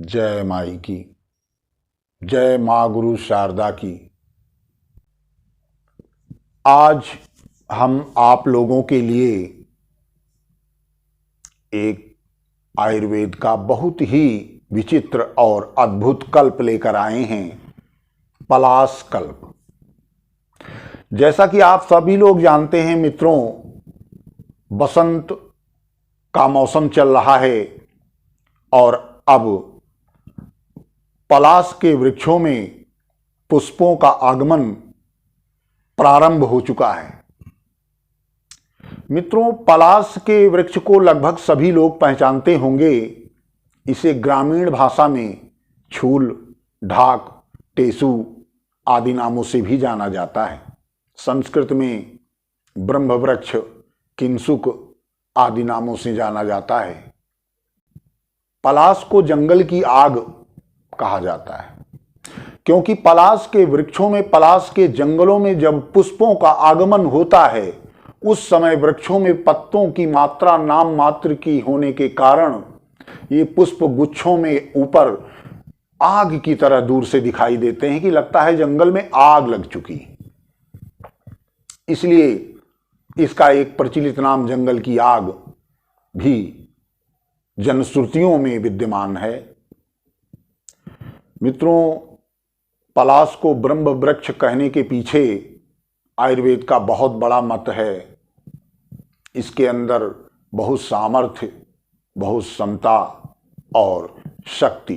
जय माई की। जय माँ गुरु शारदा की। आज हम आप लोगों के लिए एक आयुर्वेद का बहुत ही विचित्र और अद्भुत कल्प लेकर आए हैं, पलाश कल्प। जैसा कि आप सभी लोग जानते हैं मित्रों, बसंत का मौसम चल रहा है और अब पलाश के वृक्षों में पुष्पों का आगमन प्रारंभ हो चुका है। मित्रों, पलाश के वृक्ष को लगभग सभी लोग पहचानते होंगे। इसे ग्रामीण भाषा में छूल, ढाक, टेसु आदि नामों से भी जाना जाता है। संस्कृत में ब्रह्मवृक्ष, किंसुक आदि नामों से जाना जाता है। पलाश को जंगल की आग कहा जाता है, क्योंकि पलाश के वृक्षों में, पलाश के जंगलों में जब पुष्पों का आगमन होता है, उस समय वृक्षों में पत्तों की मात्रा नाम मात्र की होने के कारण ये पुष्प गुच्छों में ऊपर आग की तरह दूर से दिखाई देते हैं कि लगता है जंगल में आग लग चुकी। इसलिए इसका एक प्रचलित नाम जंगल की आग भी जनश्रुतियों में विद्यमान है। मित्रों, पलाश को ब्रह्म वृक्ष कहने के पीछे आयुर्वेद का बहुत बड़ा मत है। इसके अंदर बहुत सामर्थ्य, बहुत समता और शक्ति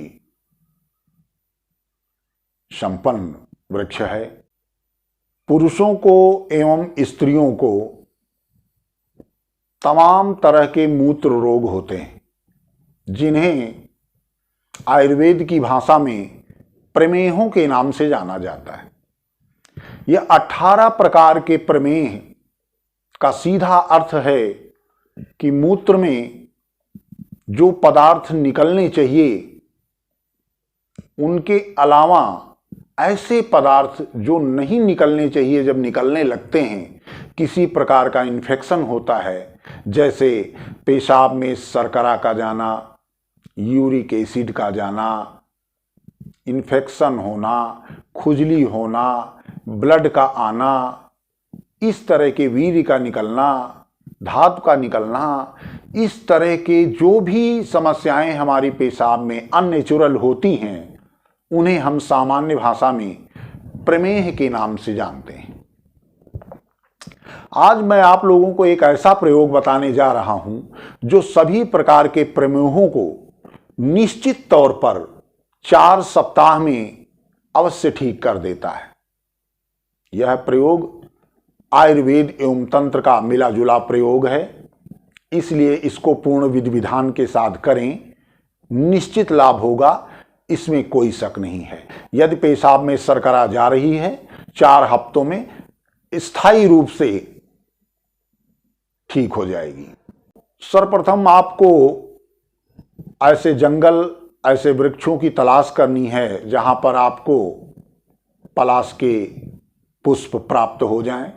संपन्न वृक्ष है। पुरुषों को एवं स्त्रियों को तमाम तरह के मूत्र रोग होते हैं, जिन्हें आयुर्वेद की भाषा में प्रमेहों के नाम से जाना जाता है। यह 18 प्रकार के प्रमेह का सीधा अर्थ है कि मूत्र में जो पदार्थ निकलने चाहिए, उनके अलावा ऐसे पदार्थ जो नहीं निकलने चाहिए, जब निकलने लगते हैं, किसी प्रकार का इन्फेक्शन होता है, जैसे पेशाब में शर्करा का जाना, यूरिक एसिड का जाना, इन्फेक्शन होना, खुजली होना, ब्लड का आना, इस तरह के वीर्य का निकलना, धातु का निकलना, इस तरह के जो भी समस्याएं हमारी पेशाब में अननेचुरल होती हैं, उन्हें हम सामान्य भाषा में प्रमेह के नाम से जानते हैं। आज मैं आप लोगों को एक ऐसा प्रयोग बताने जा रहा हूं जो सभी प्रकार के प्रमेहों को निश्चित तौर पर 4 सप्ताह में अवश्य ठीक कर देता है। यह प्रयोग आयुर्वेद एवं तंत्र का मिला जुला प्रयोग है, इसलिए इसको पूर्ण विधि विधान के साथ करें, निश्चित लाभ होगा, इसमें कोई शक नहीं है। यदि पेशाब में शर्करा जा रही है, 4 हफ्तों में स्थायी रूप से ठीक हो जाएगी। सर्वप्रथम आपको ऐसे जंगल, ऐसे वृक्षों की तलाश करनी है जहां पर आपको पलाश के पुष्प प्राप्त हो जाएं।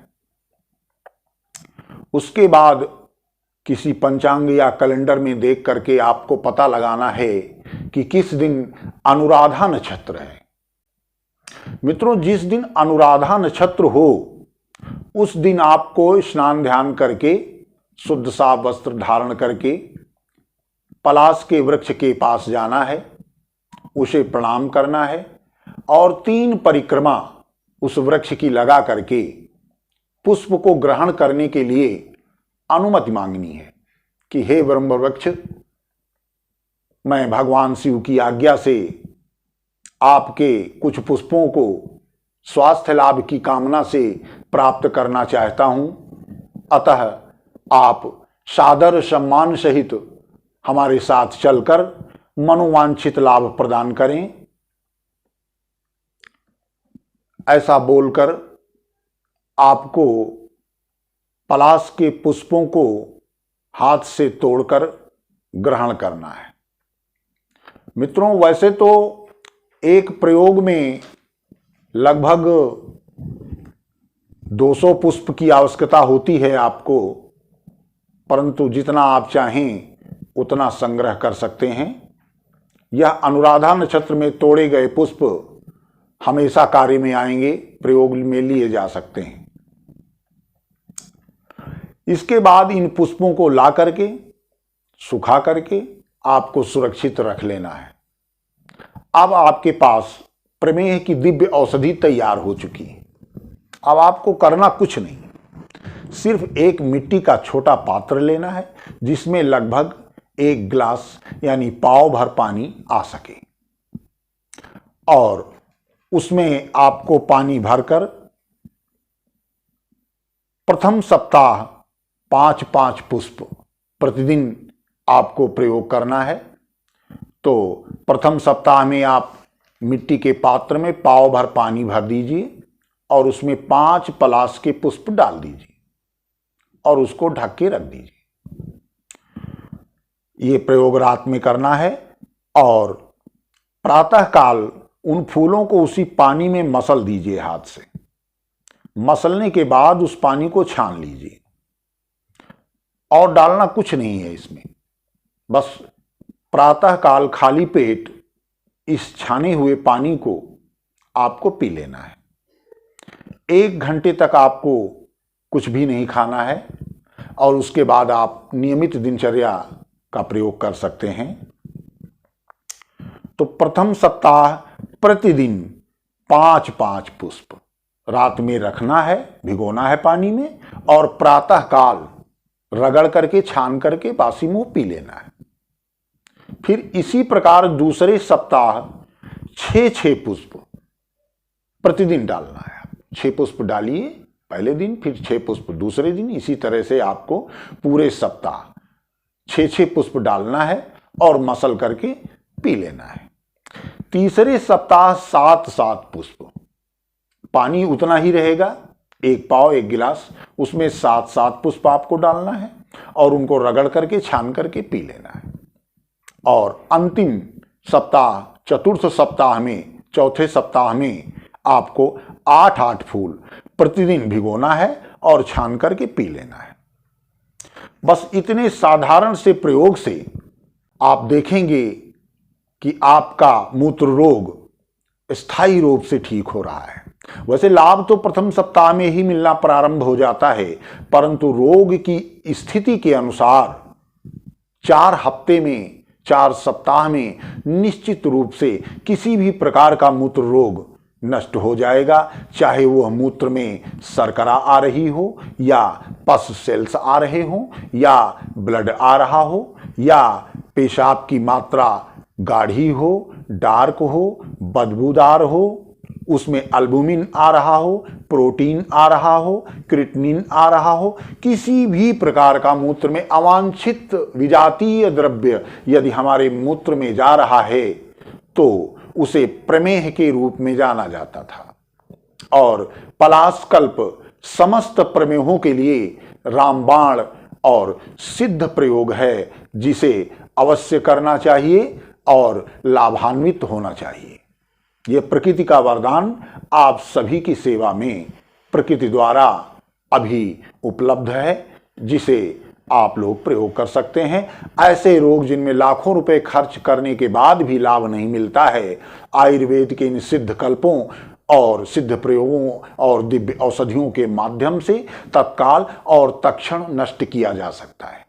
उसके बाद किसी पंचांग या कैलेंडर में देख करके आपको पता लगाना है कि किस दिन अनुराधा नक्षत्र है। मित्रों, जिस दिन अनुराधा नक्षत्र हो, उस दिन आपको स्नान ध्यान करके, शुद्ध साफ वस्त्र धारण करके पलाश के वृक्ष के पास जाना है, उसे प्रणाम करना है और 3 परिक्रमा उस वृक्ष की लगा करके पुष्प को ग्रहण करने के लिए अनुमति मांगनी है कि हे ब्रह्म वृक्ष, मैं भगवान शिव की आज्ञा से आपके कुछ पुष्पों को स्वास्थ्य लाभ की कामना से प्राप्त करना चाहता हूं, अतः आप सादर सम्मान सहित हमारे साथ चलकर मनोवांछित लाभ प्रदान करें। ऐसा बोलकर आपको पलाश के पुष्पों को हाथ से तोड़कर ग्रहण करना है। मित्रों, वैसे तो एक प्रयोग में लगभग 200 पुष्प की आवश्यकता होती है आपको, परंतु जितना आप चाहें उतना संग्रह कर सकते हैं। यह अनुराधा नक्षत्र में तोड़े गए पुष्प हमेशा कार्य में आएंगे, प्रयोग में लिए जा सकते हैं। इसके बाद इन पुष्पों को ला करके सुखा करके आपको सुरक्षित रख लेना है। अब आपके पास प्रमेह की दिव्य औषधि तैयार हो चुकी है। अब आपको करना कुछ नहीं, सिर्फ एक मिट्टी का छोटा पात्र लेना है जिसमें लगभग 1 गिलास यानी पाव भर पानी आ सके, और उसमें आपको पानी भरकर प्रथम सप्ताह 5-5 पुष्प प्रतिदिन आपको प्रयोग करना है। तो प्रथम सप्ताह में आप मिट्टी के पात्र में पाव भर पानी भर दीजिए और उसमें 5 पलाश के पुष्प डाल दीजिए और उसको ढक के रख दीजिए। ये प्रयोग रात में करना है और प्रातःकाल उन फूलों को उसी पानी में मसल दीजिए हाथ से। मसलने के बाद उस पानी को छान लीजिए और डालना कुछ नहीं है इसमें, बस प्रातःकाल खाली पेट इस छाने हुए पानी को आपको पी लेना है। 1 घंटे तक आपको कुछ भी नहीं खाना है और उसके बाद आप नियमित दिनचर्या का प्रयोग कर सकते हैं। तो प्रथम सप्ताह प्रतिदिन 5-5 पुष्प रात में रखना है, भिगोना है पानी में, और प्रातःकाल रगड़ करके छान करके बासी मुंह पी लेना है। फिर इसी प्रकार दूसरे सप्ताह 6-6 पुष्प प्रतिदिन डालना है। 6 पुष्प डालिए पहले दिन, फिर 6 पुष्प दूसरे दिन, इसी तरह से आपको पूरे सप्ताह 6-6 पुष्प डालना है और मसल करके पी लेना है। तीसरे सप्ताह 7-7 पुष्प, पानी उतना ही रहेगा, 1 पाव 1 गिलास, उसमें 7-7 पुष्प आपको डालना है और उनको रगड़ करके छान करके पी लेना है। और अंतिम सप्ताह चतुर्थ सप्ताह में, चौथे सप्ताह में आपको 8-8 फूल प्रतिदिन भिगोना है और छान करके पी लेना है। बस इतने साधारण से प्रयोग से आप देखेंगे कि आपका मूत्र रोग स्थायी रूप से ठीक हो रहा है। वैसे लाभ तो प्रथम सप्ताह में ही मिलना प्रारंभ हो जाता है, परंतु रोग की स्थिति के अनुसार 4 हफ्ते में, 4 सप्ताह में निश्चित रूप से किसी भी प्रकार का मूत्र रोग नष्ट हो जाएगा, चाहे वह मूत्र में शर्करा आ रही हो, या पस सेल्स आ रहे हो, या ब्लड आ रहा हो, या पेशाब की मात्रा गाढ़ी हो, डार्क हो, बदबूदार हो, उसमें एल्बुमिन आ रहा हो, प्रोटीन आ रहा हो, क्रिएटिनिन आ रहा हो, किसी भी प्रकार का मूत्र में अवांछित विजातीय द्रव्य यदि हमारे मूत्र में जा रहा है तो उसे प्रमेह के रूप में जाना जाता था। और पलाशकल्प समस्त प्रमेहों के लिए रामबाण और सिद्ध प्रयोग है, जिसे अवश्य करना चाहिए और लाभान्वित होना चाहिए। यह प्रकृति का वरदान आप सभी की सेवा में प्रकृति द्वारा अभी उपलब्ध है, जिसे आप लोग प्रयोग कर सकते हैं। ऐसे रोग जिनमें लाखों रुपए खर्च करने के बाद भी लाभ नहीं मिलता है, आयुर्वेद के इन सिद्ध कल्पों और सिद्ध प्रयोगों और दिव्य औषधियों के माध्यम से तत्काल और तत्क्षण नष्ट किया जा सकता है।